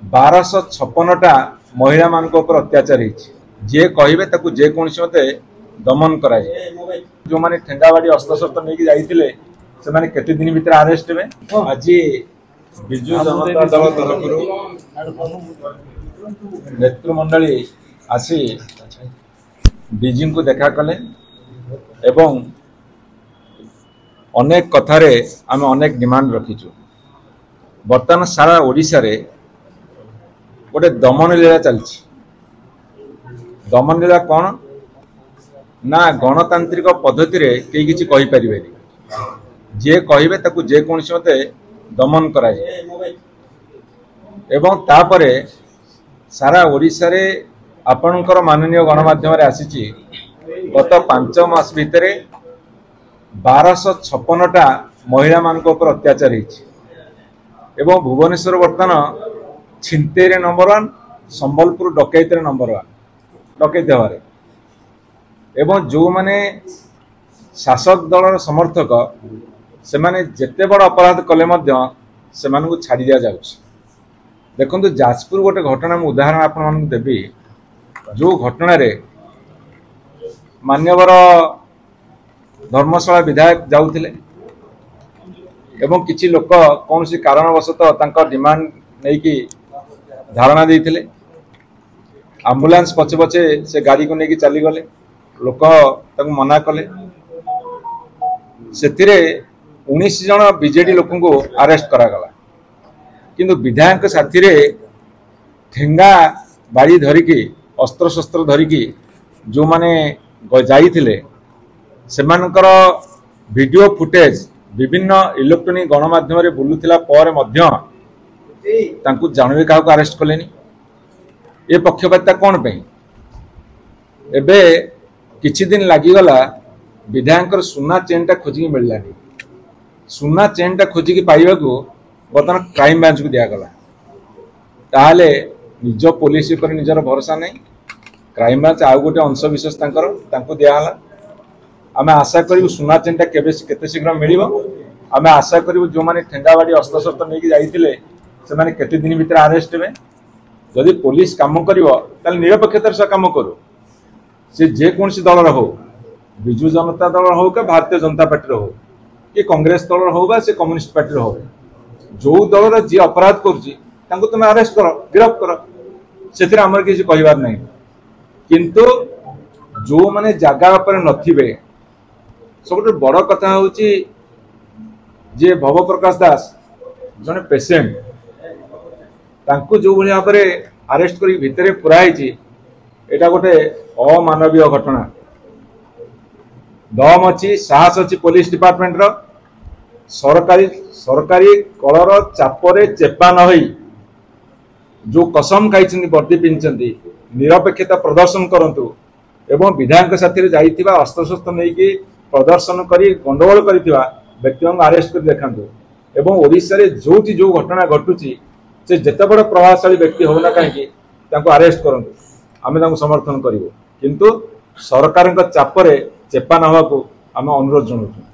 1256टा महिला मान अत्याचार जे कहे जेकोसी मत दमन कराए जो मैंने ठेंगाबाड़ी अस्त्रशस्त्र नहीं जाइए से मैंने केते दिन भीतर अरेस्ट हे आज विजु जनता दल तरफ नेतृमंडली आसी डीजी को देखा कले एवं अनेक कथारे आम अनेक डिमांड रखीचु। बर्तमान सारा ओडिशा रे गोटे दमन लीला चलछि। दमन लीला कौन ना गणतांत्रिक पद्धति रे कई किछि कहि परिबेनी जे कहिबे ताकू जे कोनसी मते दमन कराए एवं तापरे सारा ओडिशा रे आपणकर माननीय गणमाध्यम रे आसीछि गत 5 मास भितरे 1256टा महिला मान अत्याचार एवं भुवनेश्वर बर्तमान छिंतेरे नंबर 1 संबलपुर डकैत नंबर 1 डकैत हवारे एवं जो माने शासक दलर समर्थक से माने जेते बड़ अपराध कले मध्य से मानकु छाड़ी दिया जाउछ। देखंतु जाजपुर गोटे घटना मु उदाहरण आपण मानकु देबी जो घटना रे मान्यवर धर्मशाला विधायक जाउथिले एवं किछि लोक कौन सी कारणवशतः तांका डिमांड नहीं कि धारणा देइथिले एम्बुलेंस पछे पछे से गाड़ी को लेकिन चली गले लोक ताकू मना कले सेतिरे 19 जन बीजेडी लोक को अरेस्ट करागला किंतु विधायक साथी रे ठेंगा बाड़ी धरिकी अस्त्र शस्त्र धरिकी जो माने जाइथिले सेमानकर वीडियो फुटेज विभिन्न इलेक्ट्रोनिक गणमाध्यम रे बुलुथिला पर मध्य तांकु जानवे का अरेस्ट कलेनी ए पक्षपातिता कौन पे एबे किछि दिन लागिगला विधायक सुना चेनटा खोजिकी मिललानी सुना चेनटा खोजिकी पाइबाकू बर्तमान क्राइम ब्रांच को दियागला ताहले निज पुलिस पर निजर भरोसा नहीं क्राइम ब्रांच आउ गोटे अंश विशेष तांको दियागला आमे आशा करू सुना चेनटा केते शीघ्र मिलिबो आमे आशा करू जो माने ठेंगाबाड़ी अस्त्रशस्त्र नहीं जाइए से माने केते दिन भीतर अरेस्ट हे जदि पुलिस काम करिवो ताले निरपेक्षतार से काम करू से जे कोनसी दल हो विजु जनता दल हो कि भारतीय जनता पार्टी हो कि कांग्रेस दल हो बा से कम्युनिस्ट पार्टी हो जो दल जी अपराध करुची तांको तुम अरेस्ट करो गिरफ्त करो से आमर किसी कहबार नहीं किंतु जो माने जगह पर नथिबे सब बड़ कथा होची जे भव प्रकाश दास जने पेशेंट तांको जो भली भाव अरेस्ट करी भितरे पुराई एटा गोटे अमानवीय घटना दम अच्छी साहस अच्छी पुलिस डिपार्टमेंट रो सरकारी कलर चापरे चेपा न होई जो कसम खाई वर्दी पिंधि निरपेक्षता प्रदर्शन करंतु एवं विधायक साथी रे जाइथिबा अस्त्रशस्त्र नहीं कि प्रदर्शन करी गंडगोल करिथिबा व्यक्ति अरेस्ट कर देखंतु एवं ओडिशा रे जोटी जो घटना घटुची से जेते बड़ प्रभावशाली व्यक्ति होना कहीं अरेस्ट करंतु आमे तांको समर्थन करिवो किंतु सरकार चापरे चेपा नवा को आम अनुरोध जनाऊँ।